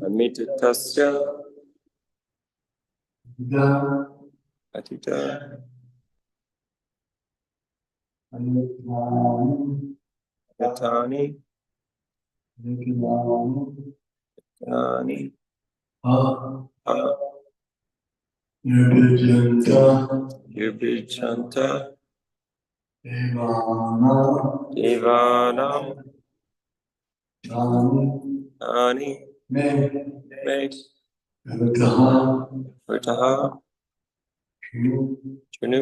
Amitatasya Atita Yatani Yani Yubhijanta Devanam Ani Me Vritaha Chunu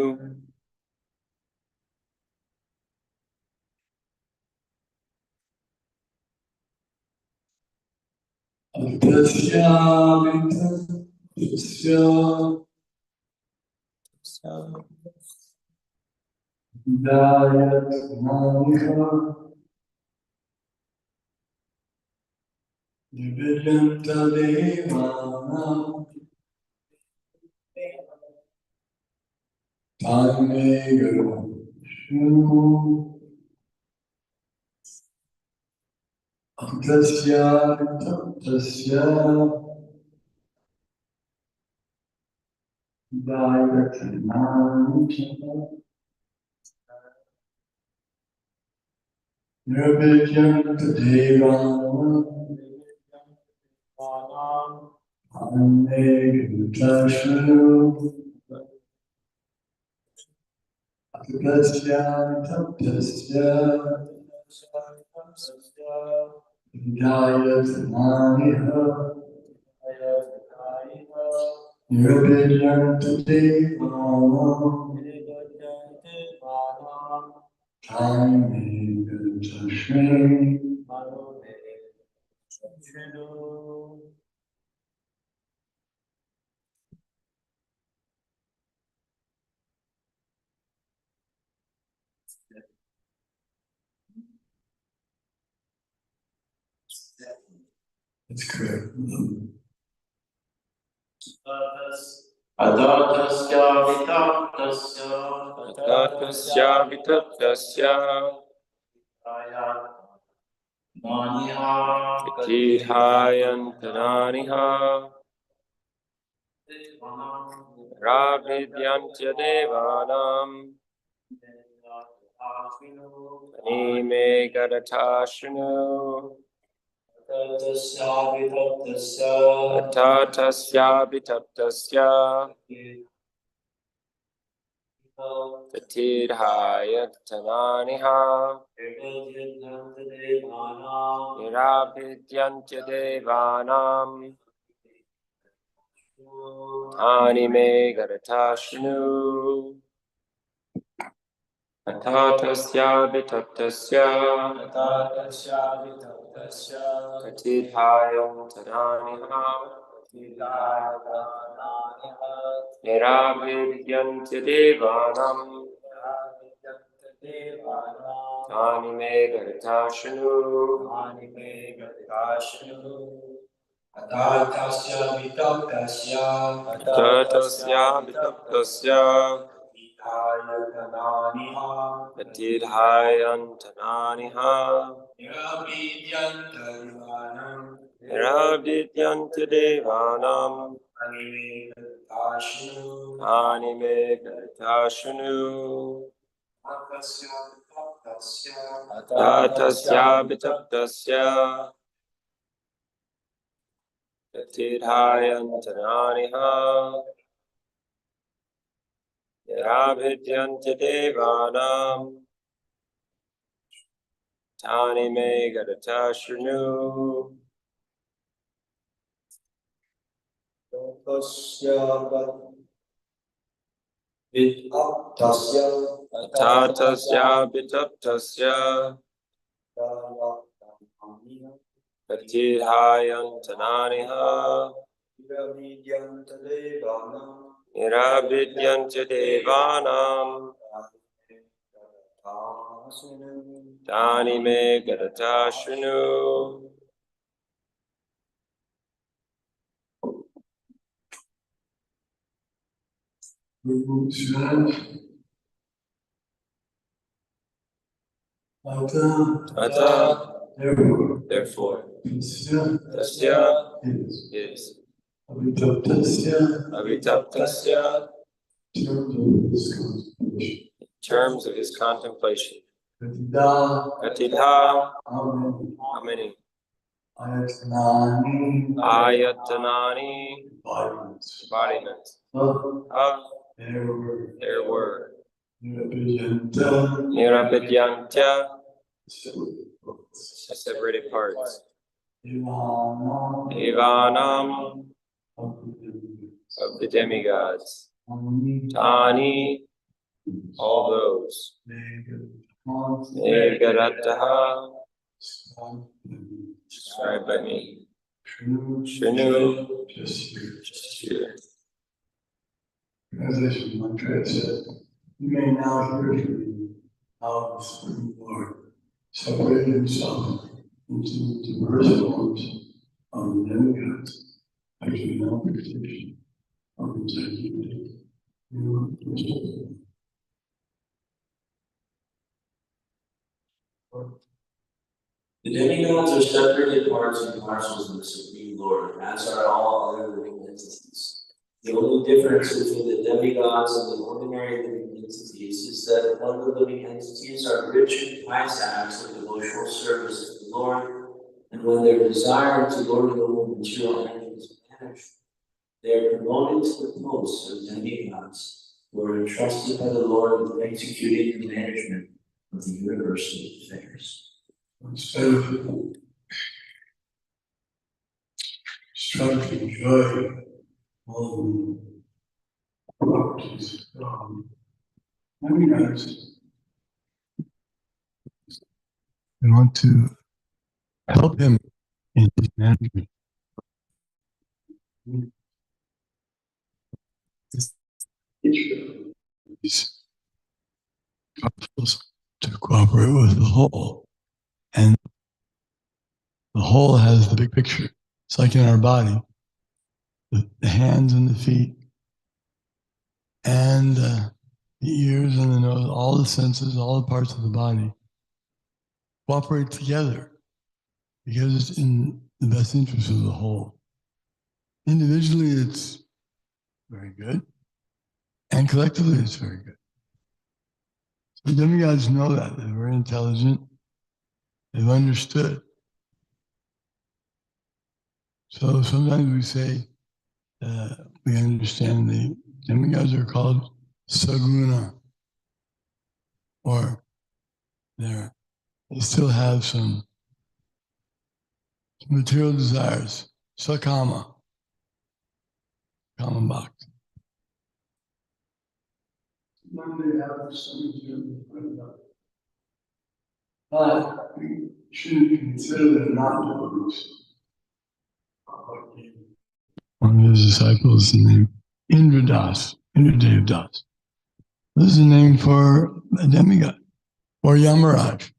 That's correct. Adatasya vitaptasya Tidhayantananiha Ravidyantya devanam Anime gadatashinu Atatasya vitaptasya Tidhayantananiha Ravidyantya devanam Anime gadatashinu Atatasya vitaptasya Tidhayantananiha Niravidyantya devanam Anime gadatashinu Atatasya vitaptasya Tidhayantananiha Niravidyantya devanam Anime gadatashinu Atatasya vitaptasya Tidhayantananiha Niravidyantya devanam Anime gadatashinu Atatasya vitaptasya Tidhayantananiha Niravidyantya devanam Tani me gadata shrinu. Ata, therefore, tasya is avitaptasya terms of his contemplation. Katidha, how many? Ayatanani, embodiments. There were. Nirabidyantya, separated parts. Evanam, of the demigods. Tani, all those. Egarataha, described by me. Shrinu, just here. Translation, Mantra said, you may now hear from me how the Supreme Lord separated himself into diverse forms of the demigods, actually manifestation of his activity. The demigods are separated parts and parcels of the Supreme Lord, as are all other living entities. The only difference between the demigods and the ordinary living entities is that when the living entities are rich in pious acts of devotional service to the Lord, and when their desire to lord it over material entities is vanished, they are promoted to the posts of demigods, who are entrusted by the Lord with executing the management of the universal affairs. Instead of trying to enjoy all the properties of God, demigods, we want to help him in his management. These particles to cooperate with the whole, and the whole has the big picture. It's like in our body, the hands and the feet, and the ears and the nose, all the senses, all the parts of the body cooperate together because it's in the best interest of the whole. Individually, it's very good, and collectively, it's very good. The demigods know that. They're very intelligent. They've understood. So sometimes we say we understand the demigods are called saguna, or they still have some material desires, sakama, kama bhakti. They have some but we shouldn't consider them not devotees. One of his disciples is named Indradas, Indradev Das. This is a name for a demigod, or Yamaraj.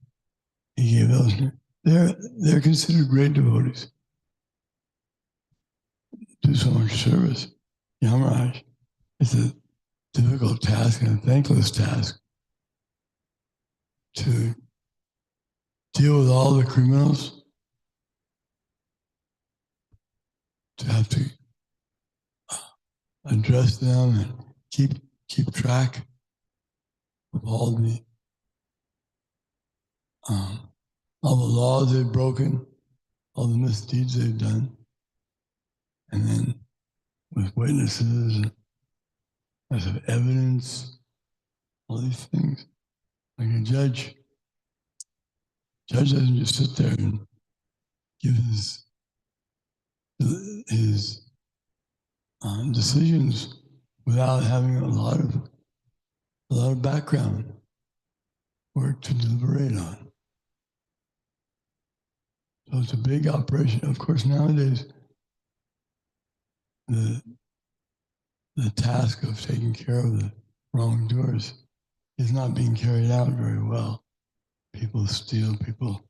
He gave those names. They're considered great devotees. Do so much service. Yamaraj, it's a difficult task and a thankless task to deal with all the criminals, to have to address them and keep track of all the laws they've broken, all the misdeeds they've done, and then with witnesses as of evidence, all these things. Like a judge doesn't just sit there and give his decisions without having a lot of background work to deliberate on. So it's a big operation. Of course, nowadays, the task of taking care of the wrongdoers is not being carried out very well. People steal, people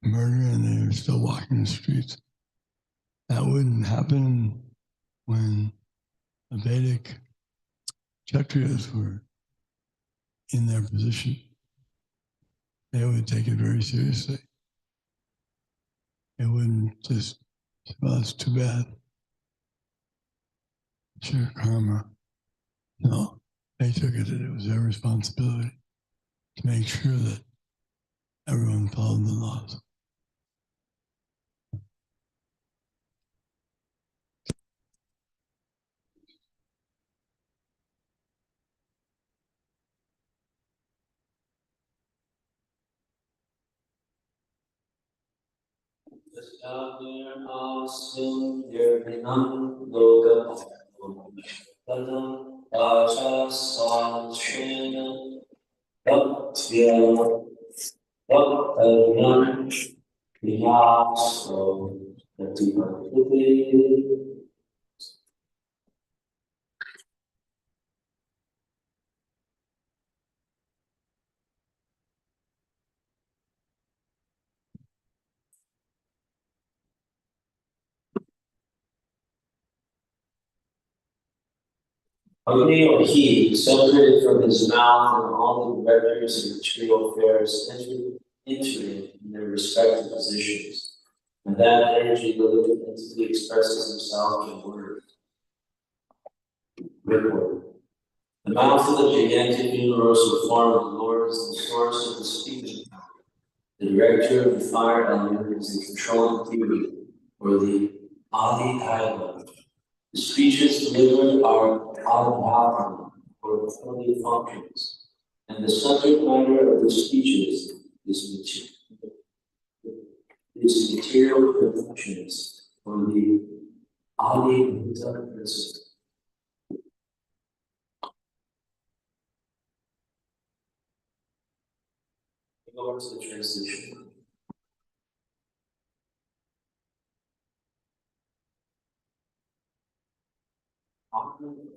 murder, and they're still walking the streets. That wouldn't happen when the Vedic Kshatriyas were in their position. They would take it very seriously. It wouldn't just, well, it's too bad. Sure, karma. No, they took it that it was their responsibility to make sure that everyone followed the laws. Agni or he, separated from his mouth, and all the directors of material affairs entered into it in their respective positions. And that energy, the living entity, expresses himself in word. Report. The mouth of the gigantic universal form of the Lord is the source of the speaking power. The director of the fire element is the controlling theory, or the Adi Daiva. The speeches delivered are Adhyatma, or holy functions, and the subject matter of the speeches is material perfections, or the Adi Bhuta principle. Go to the translation.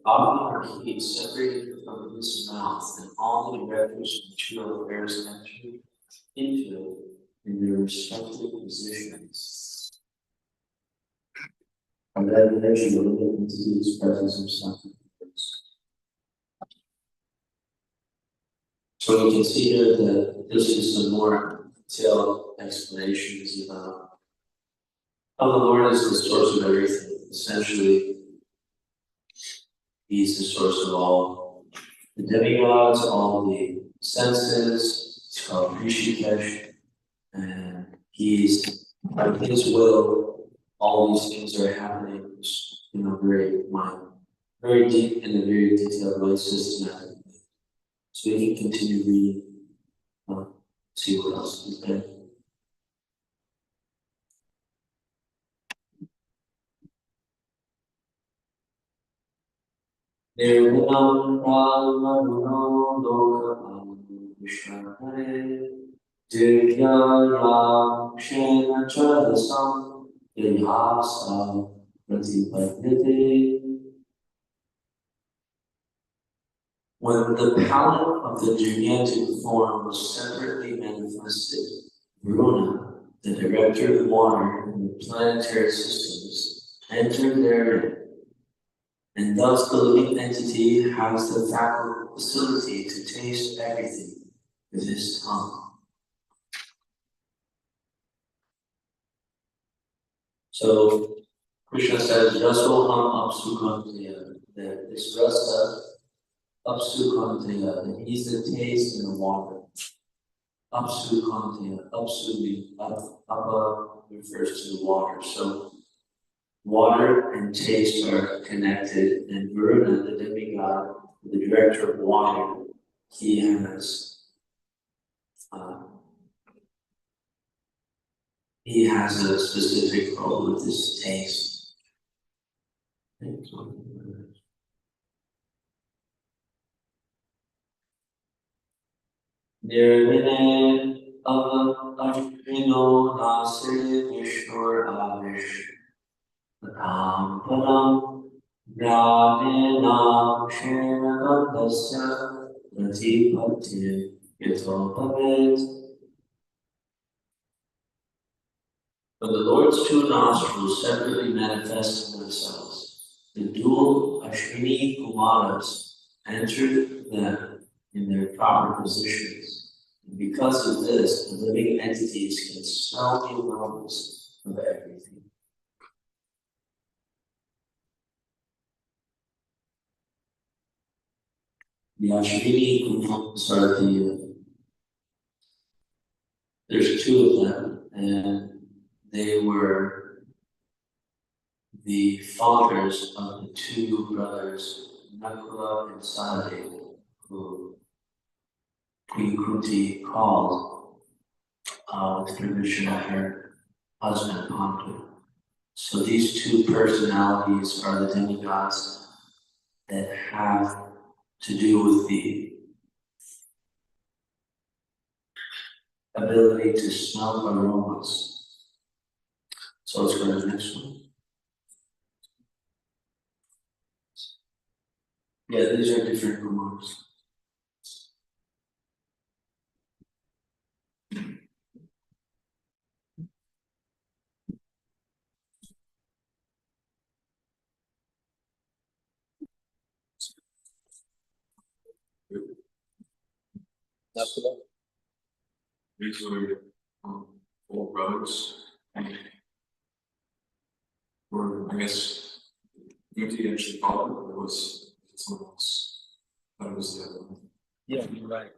Agni heat separated from his mouth, and all the directors of material affairs entered into it in their respective positions. And that energy of the entity expresses himself in words. So we can see here that this is some more detailed explanations about how the Lord is the source of everything. Essentially, He's the source of all the demigods, all the senses. It's called Rishikesh, and He's by His will. All these things are happening, very deep in a very detailed way, systematic. So we can continue reading, see what else is there. Nirvinam Brahmaruno Lokapam Vishnare Divyayam Kshena Chalasam Yanyasa Pratipadhyate. When the palette of the gigantic form was separately manifested, Varuna, the director of water in the planetary systems, entered therein. And thus the living entity has the facility to taste everything with his tongue. So Krishna says, Rasoham Apsukanteya, that this rasa Apsukanteya, that he's the taste in the water. Apsukanteya, Apsu, Apa refers to the water. So water and taste are connected, and Varuna, the demigod, the director of water, he has a specific role with his taste. Nirvine Ashvino Nase Vishnu Avish Padam Brahmena Kshena Gandasya Pratipatti Yathopavet. When the Lord's two nostrils separately manifested themselves, the dual Ashwini Kumaras entered them in their proper positions. And because of this, the living entities can smell the aromas of everything. The Ashwini Kumaras are there's two of them, and they were the fathers of the two brothers, Nakula and Sahadeva, who Queen Kunti called with permission of her husband Pandu. So these two personalities are the demigods that have to do with the ability to smell aromas. So let's go to the next one. Yeah, these are different aromas. These were four brothers. Or I guess Yuti and Shipala, or was someone else? That was the other one. Yeah, you're right.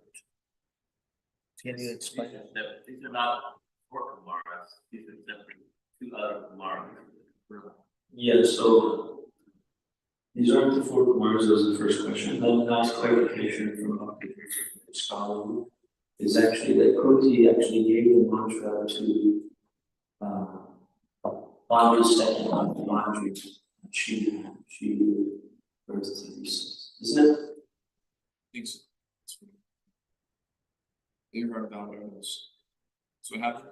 Can you explain it? These are not four Kumaras, these are separate, two other Kumaras. Yeah, so these aren't the four Kumaras, that was the first question. Then nice clarification from a scholar is actually that Kunti actually gave the mantra to Pandu's second wife, Manjri. She birthed these, isn't it? I think so. They heard about it else. So what happened?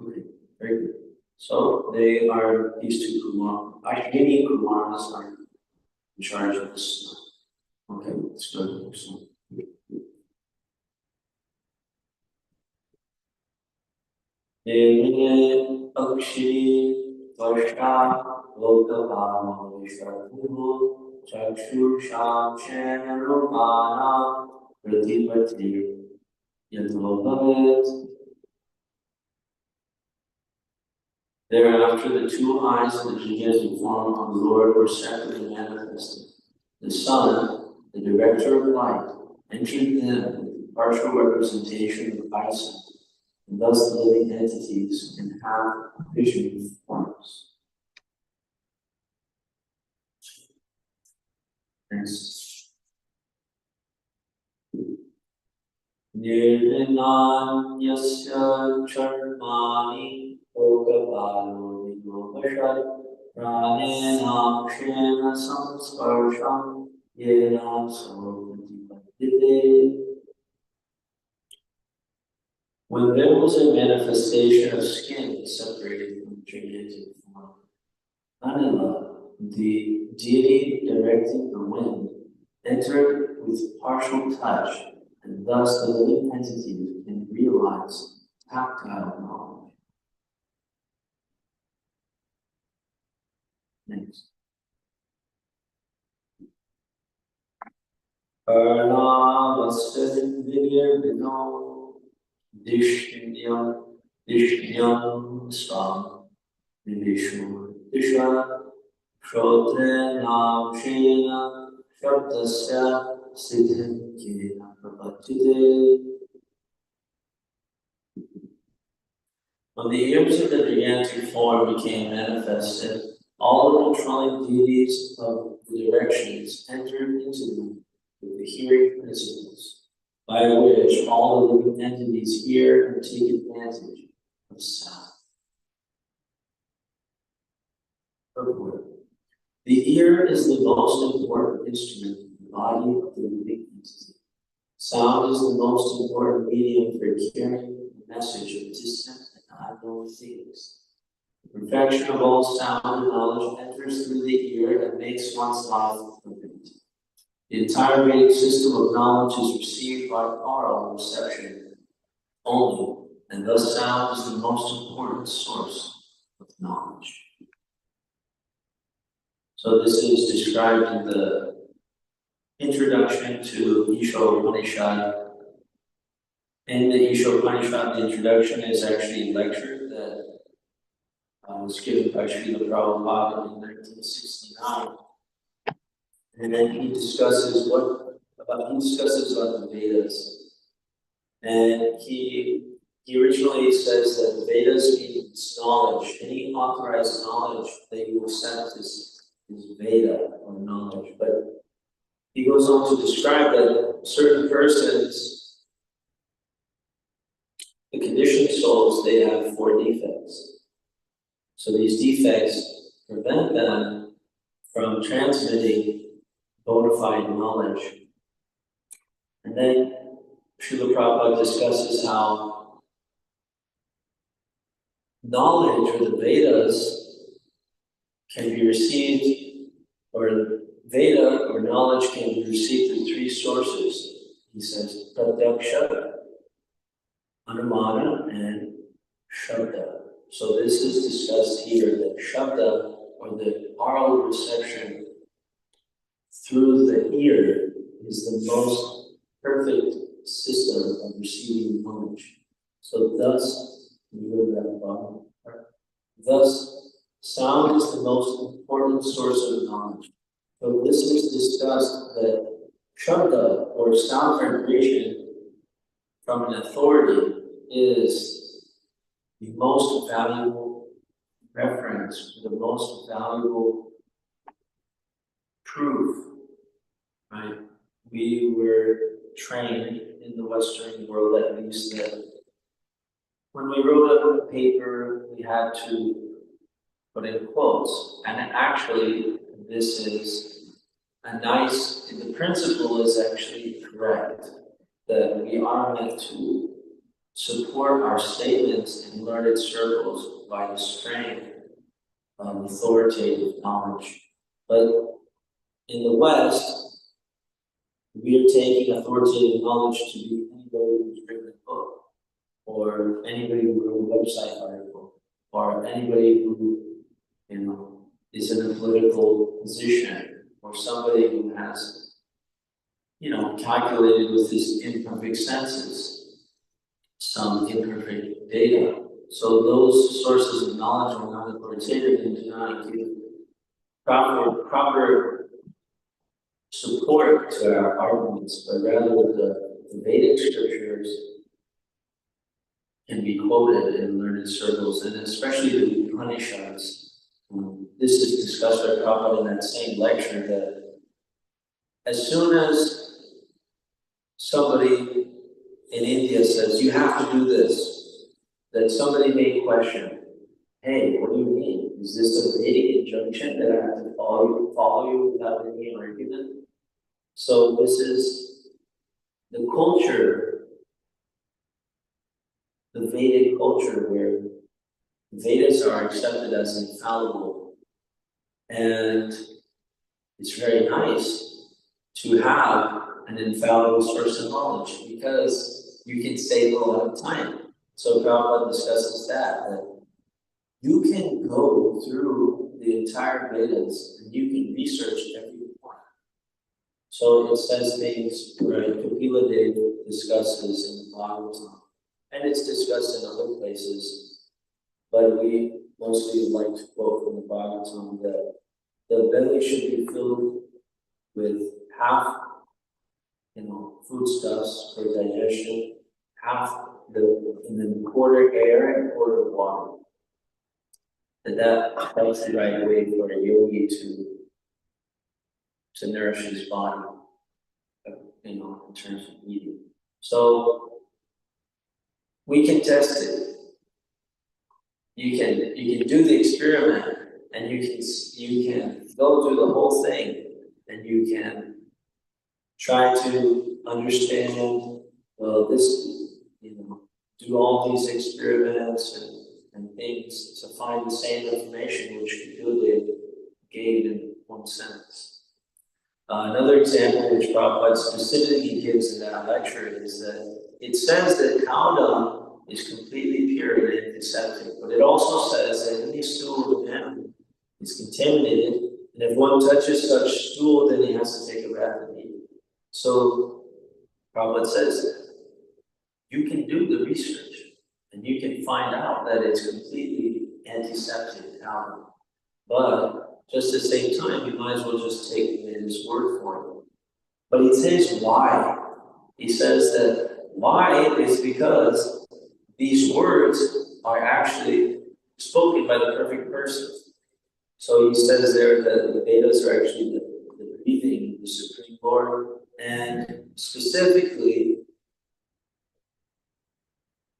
Okay, very good. So they are these two Kumaras. Ashwini Kumaras are in charge of this. Okay, let's go to the next one. Devine Akshi Varsha Lokavama Vishvakuhu Chakshu Sham Shen Rupana Pratipati Yathopavet. Thereafter, the two eyes of the gigantic form of the Lord were separately manifested. The sun, the director of light, entered them with partial representation of Isa, and thus the living entities can have vision forms. Next. Nirvinanyasya charmani Okapalo Vibhashad Pranenam Shena Samsparsham Yena Samadhi. When there was a manifestation of skin separated from the gigantic form, Anila, the deity directing the wind, entered with partial touch, and thus the living entity can realize tactile knowledge. Next. Arnavastin Vinyarvino Dishyam Swam Vishnu Disha Shrotre Nam Shena Shabdasya Siddhim Kena Prabhajite. When the ears of the gigantic form became manifested, all the controlling deities of the directions entered into them with the hearing principles, by which all the living entities hear and take advantage of sound. Purport. The ear is the most important instrument in the body of the living entity. Sound is the most important medium for carrying the message of distant and unknown things. The perfection of all sound and knowledge enters through the ear and makes one's life perfect. The entire Vedic system of knowledge is received by oral reception only, and thus sound is the most important source of knowledge. So this is described in the introduction to Isha Upanishad. In the Isha Upanishad, the introduction is actually a lecture that was given by Srila Prabhupada in 1969. And then he discusses about the Vedas. And he originally says that the Vedas means knowledge. Any authorized knowledge that you accept is Veda or knowledge. But he goes on to describe that certain persons, the conditioned souls, they have 4 defects. So these defects prevent them from transmitting bona fide knowledge. And then Srila Prabhupada discusses how knowledge or the Vedas can be received, or Veda or knowledge can be received through 3 sources. He says Pratyaksha, Anumana, and Shabda. So this is discussed here, that Shabda, or the oral reception through the ear, is the most perfect system of receiving knowledge. So thus, sound is the most important source of knowledge. So this is discussed that Shabda, or sound vibration from an authority, is the most valuable reference, the most valuable proof, right? We were trained in the Western world, at least, that when we wrote up on paper, we had to put in quotes. And actually, this is the principle is actually correct, that we are meant to support our statements in learned circles by the strength of authoritative knowledge. But in the West, we are taking authoritative knowledge to be anybody who's written a book, or anybody who wrote a website article, or anybody who, is in a political position, or somebody who has, calculated with his imperfect senses some imperfect data. So those sources of knowledge are not authoritative and do not give proper support to our arguments, but rather the Vedic scriptures can be quoted in learned circles, and especially the Upanishads. This is discussed by Prabhupada in that same lecture, that as soon as somebody in India says, you have to do this, that somebody may question, hey, what do you mean? Is this a Vedic injunction that I have to follow you without any argument? So this is the culture, the Vedic culture, where Vedas are accepted as infallible. And it's very nice to have an infallible source of knowledge, because you can save a lot of time. So Prabhupada discusses that you can go through the entire Vedas and you can research every point. So it says things, right? Kapila Deva discusses in the Bhagavatam, and it's discussed in other places, but we mostly like to quote from the Bhagavatam that the belly should be filled with half, foodstuffs for digestion, and then quarter air and quarter water. That helps the right way for a yogi to nourish his body, in terms of eating. So we can test it. You can do the experiment, and you can go through the whole thing, and you can try to understand, do all these experiments and things to find the same information which Kapila gave in one sentence. Another example which Prabhupada specifically gives in that lecture is that it says that cow dung is completely pure and antiseptic, but it also says that any stool of an animal is contaminated, and if one touches such stool, then he has to take a bath and eat. So Prabhupada says, you can do the research, and you can find out that it's completely antiseptic cow dung. But just at the same time, you might as well just take his word for it. But he says why. He says that why is because these words are actually spoken by the perfect person. So he says there that the Vedas are actually the breathing of the Supreme Lord, and specifically,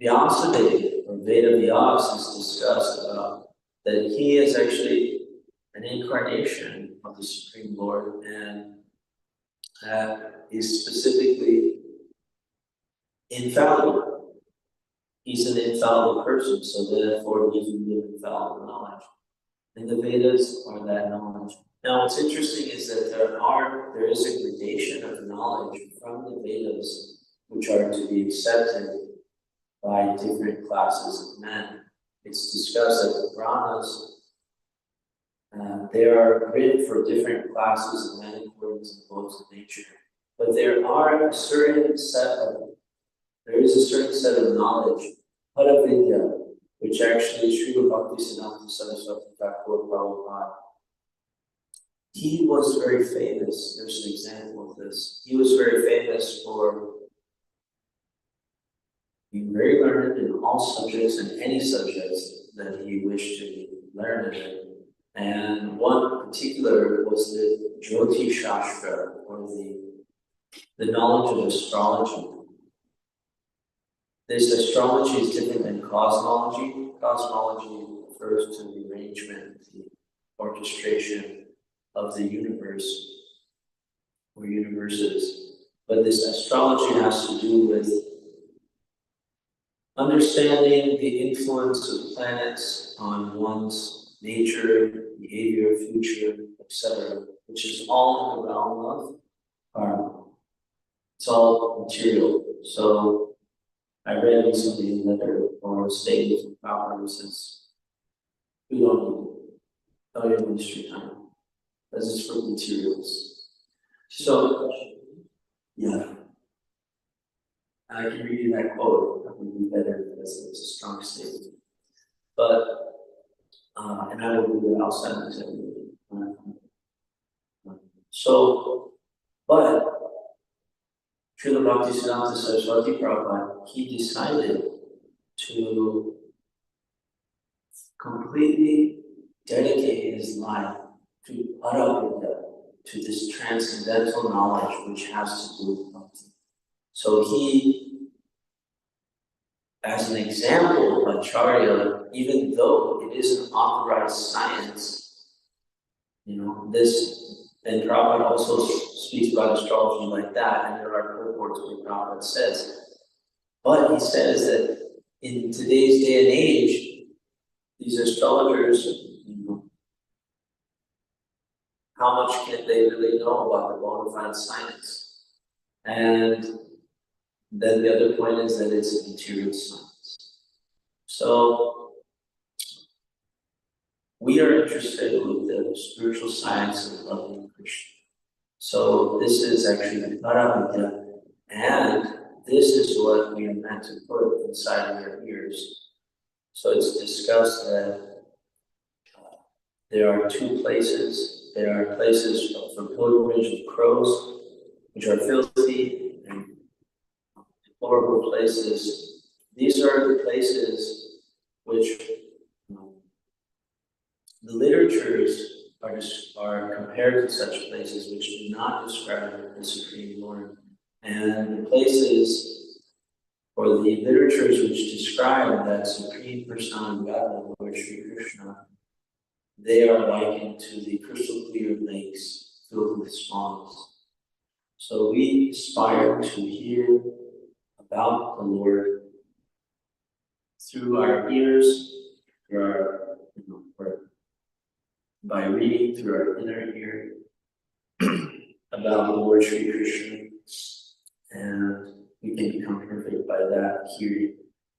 Vyasadeva, or Veda Vyas, is discussed about that he is actually an incarnation of the Supreme Lord, and is specifically infallible. He's an infallible person, so therefore he can give infallible knowledge. And the Vedas are that knowledge. Now, what's interesting is that there is a gradation of knowledge from the Vedas, which are to be accepted by different classes of men. It's discussed that the Brahmas, they are written for different classes of men according to the laws of nature. But there is a certain set of knowledge, Hare, which actually Srila Bhaktisiddhanta Saraswati Thakur Prabhupada, he was very famous. There's an example of this. He was very famous for being very learned in all subjects and any subjects that he wished to learn in. And one particular was the Jyoti Shastra, or the knowledge of astrology. This astrology is different than cosmology. Cosmology refers to the arrangement, the orchestration of the universe or universes. But this astrology has to do with understanding the influence of planets on one's nature, behavior, future, etc., which is all in the realm of karma. It's all material. So I read recently a letter or a statement from Prabhupada that says, we don't even waste your time, because it's for materials. So, yeah. I can read you that quote, that would be better because it's a strong statement. But, and I will do it outside of this. So, but, Srila Bhaktisiddhanta Saraswati Prabhupada, he decided to completely dedicate his life to Hare, to this transcendental knowledge which has to do with bhakti. So he, as an example of Acharya, even though it is an authorized science, this, and Prabhupada also speaks about astrology like that, and there are purports where Prabhupada says, but he says that in today's day and age, these astrologers, how much can they really know about the bona fide science? And then the other point is that it's a material science. So we are interested with the spiritual science of loving Krishna. So this is actually the Paravidya, and this is what we are meant to put inside our ears. So it's discussed that there are two places. There are places for pilgrimage of crows, which are filthy and deplorable places. These are the places which the literatures are compared to such places which do not describe the Supreme Lord. And the places, or the literatures which describe that Supreme Personality of Godhead, Lord Sri Krishna, they are likened to the crystal clear lakes filled with swans. So we aspire to hear about the Lord through our ears, through our, by reading through our inner ear, about the Lord Sri Krishna, and we can become perfect by that hearing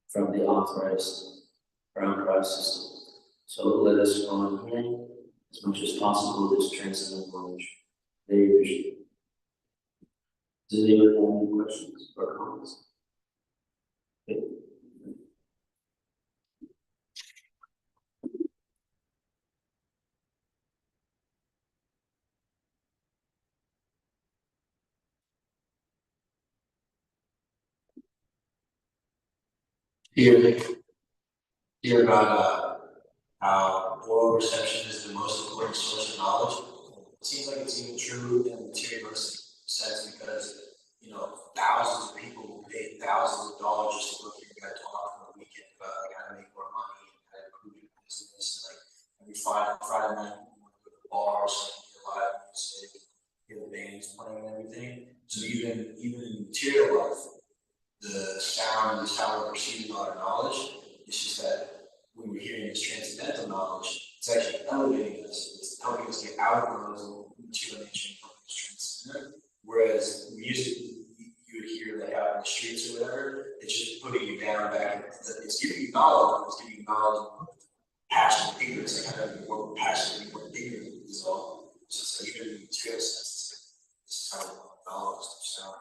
from the authorized system. So let us go on hearing as much as possible this transcendental knowledge. Hare Krishna. Does anyone have any questions or comments? Okay. Hear about how oral perception is the most important source of knowledge. It seems like it's even true in a materialistic sense because, thousands of people will pay thousands of dollars just to look at your guy talk for a weekend about how to make more money and how to improve your business. And every Friday night, you want to go to the bar or something, hear live music, hear the bands playing and everything. So even in material life, the sound is how we're perceiving our knowledge. It's just that when we're hearing this transcendental knowledge, it's actually elevating us. It's helping us get out of the material nature and helping us transcend. Whereas music, you would hear like out in the streets or whatever, it's just putting you down back. It's giving you knowledge. It's giving you knowledge of passion and ignorance. Like how to be more passionate and more ignorant is all. So it's like even in the material sense, this is how knowledge is sound.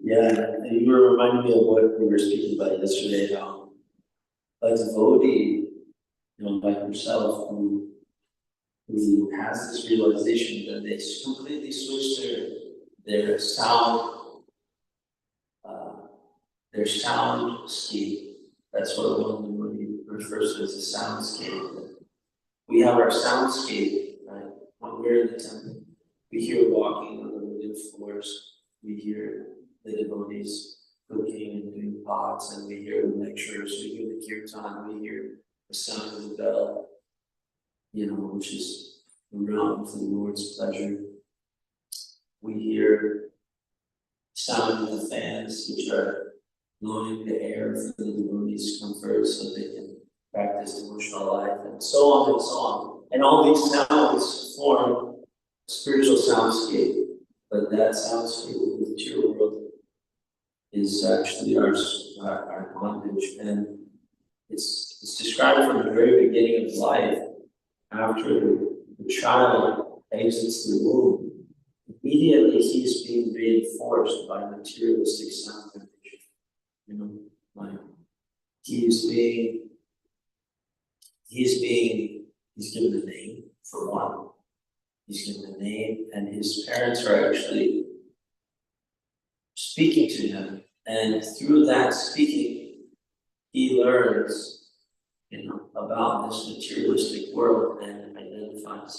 Yeah, and you were reminding me of what we were speaking about yesterday, how a devotee, like yourself, who has this realization that they completely switch their sound, soundscape. That's what one refers to as a soundscape. We have our soundscape, right? When we're in the temple, we hear walking on the wooden floors, we hear the devotees cooking and doing pots, and we hear the lectures, we hear the kirtan, we hear the sound of the bell, which is around for the Lord's pleasure. We hear sound of the fans, which are blowing the air for the devotees' comfort so they can practice devotional life, and so on and so on. And all these sounds form a spiritual soundscape, but that soundscape in the material world is actually our bondage, and it's described from the very beginning of life. After the child exits the womb, immediately he is being reinforced by materialistic sound vibration. Like he's given a name for one. He's given a name, and his parents are actually speaking to him, and through that speaking, he learns, about this materialistic world and identifies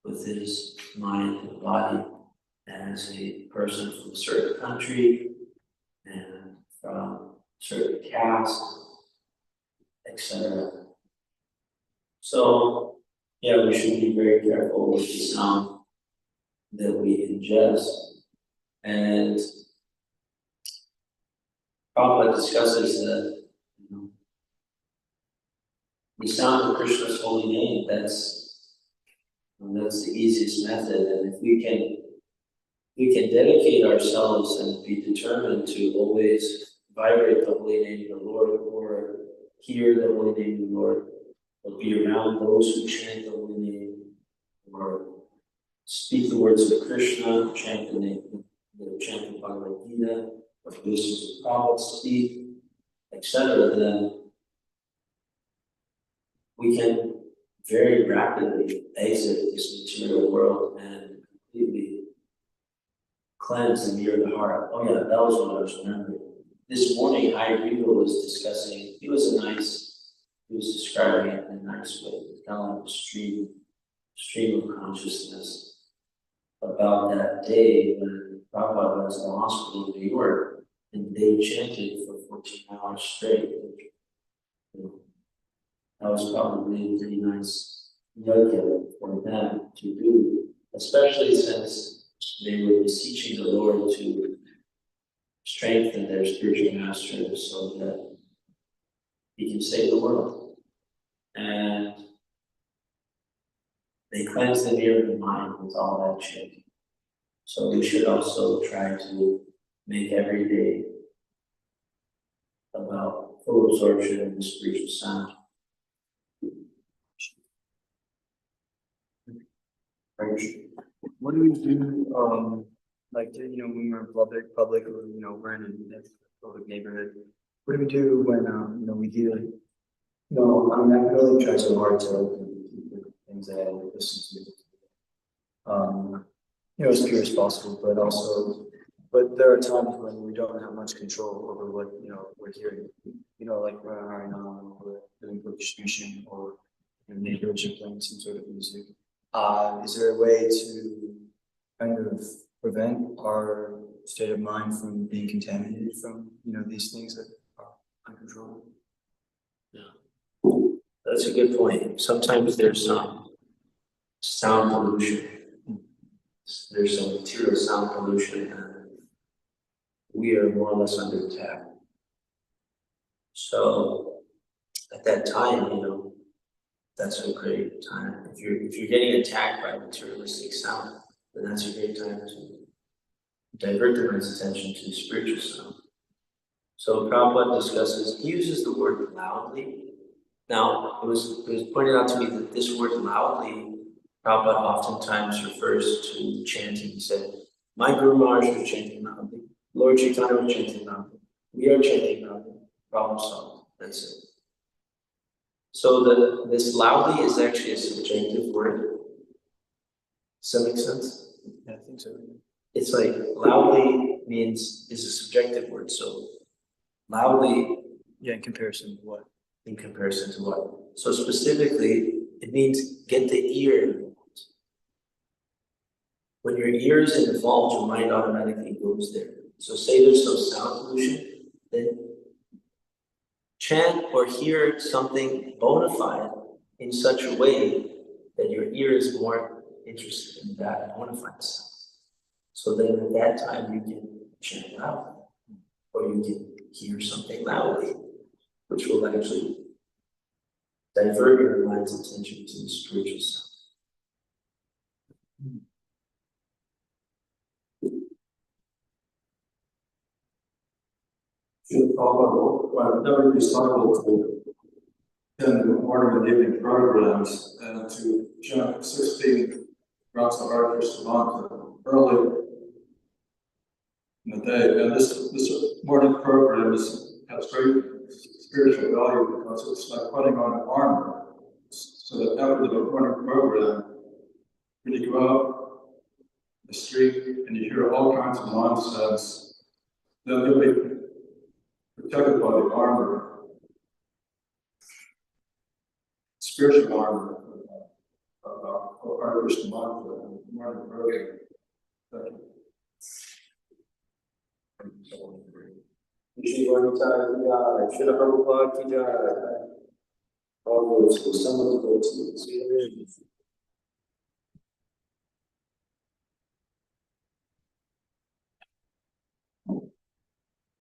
with his mind and body as a person from a certain country and from certain caste, etc. So, yeah, we should be very careful with the sound that we ingest. And Prabhupada discusses that, the sound of Krishna's holy name, that's the easiest method. And if we can dedicate ourselves and be determined to always vibrate the holy name of the Lord, or hear the holy name of the Lord, or be around those who chant the holy name, or speak the words of Krishna, chant the name, chant the Bhagavad Gita, or listen to the prophets speak, etc., then we can very rapidly exit this material world and completely cleanse and mirror the heart. Oh yeah, that was what I was remembering. This morning, Hare was discussing, he was describing it in a nice way, kind of like a stream of consciousness about that day when Prabhupada was in the hospital in New York, and they chanted for 14 hours straight. That was probably a pretty nice yoga for them to do, especially since they were beseeching the Lord to strengthen their spiritual master so that he can save the world. And They cleanse the ear and the mind with all that chanting. So we should also try to make every day about full absorption of the spiritual sound. What do we do, like, you know, when we're in public, or, you know, we're in a public neighborhood? What do we do when, you know, we hear, you know, I mean, I really try so hard to keep the things that I listen to. You know, as pure as possible, but there are times when we don't have much control over what, you know, we're hearing. You know, like right now, we're doing book distribution, or you know, neighbors are playing some sort of music. Is there a way to kind of prevent our state of mind from being contaminated from, you know, these things that are uncontrollable? That's a good point. Sometimes there's some sound pollution. There's some material sound pollution, and we are more or less under attack. So at that time, you know, that's a great time. If you're getting attacked by materialistic sound, then that's a great time to divert the mind's attention to spiritual sound. So Prabhupada discusses, he uses the word loudly. Now, it was pointed out to me that this word loudly, Prabhupada oftentimes refers to chanting. He said, my Guru Maharaj was chanting loudly. Lord Chaitanya was chanting loudly. We are chanting loudly. Problem solved. That's it. So this loudly is actually a subjective word. Does that make sense? Yeah, I think so. It's like loudly is a subjective word. So loudly Yeah, in comparison to what? in comparison to what? So specifically, it means get the ear involved. When your ear is involved, your mind automatically goes there. So say there's some sound pollution, then chant or hear something bona fide in such a way that your ear is more interested in that bona fide sound. So then at that time you can chant loudly, or you can hear something loudly, which will actually divert your mind's attention to the spiritual sound. Should follow what every disciple to attend the morning and evening programs and to chant 16 rounds of Hare Krishna mantra early in the day. And this morning program has great spiritual value because it's like putting on armor. So that after the morning program, when you go out the street and you hear all kinds of nonsense, then you'll be protected by the armor, spiritual armor of Hare Krishna mantra and morning program. Thank you. Srila Prabhupada ki jai. All those who summon the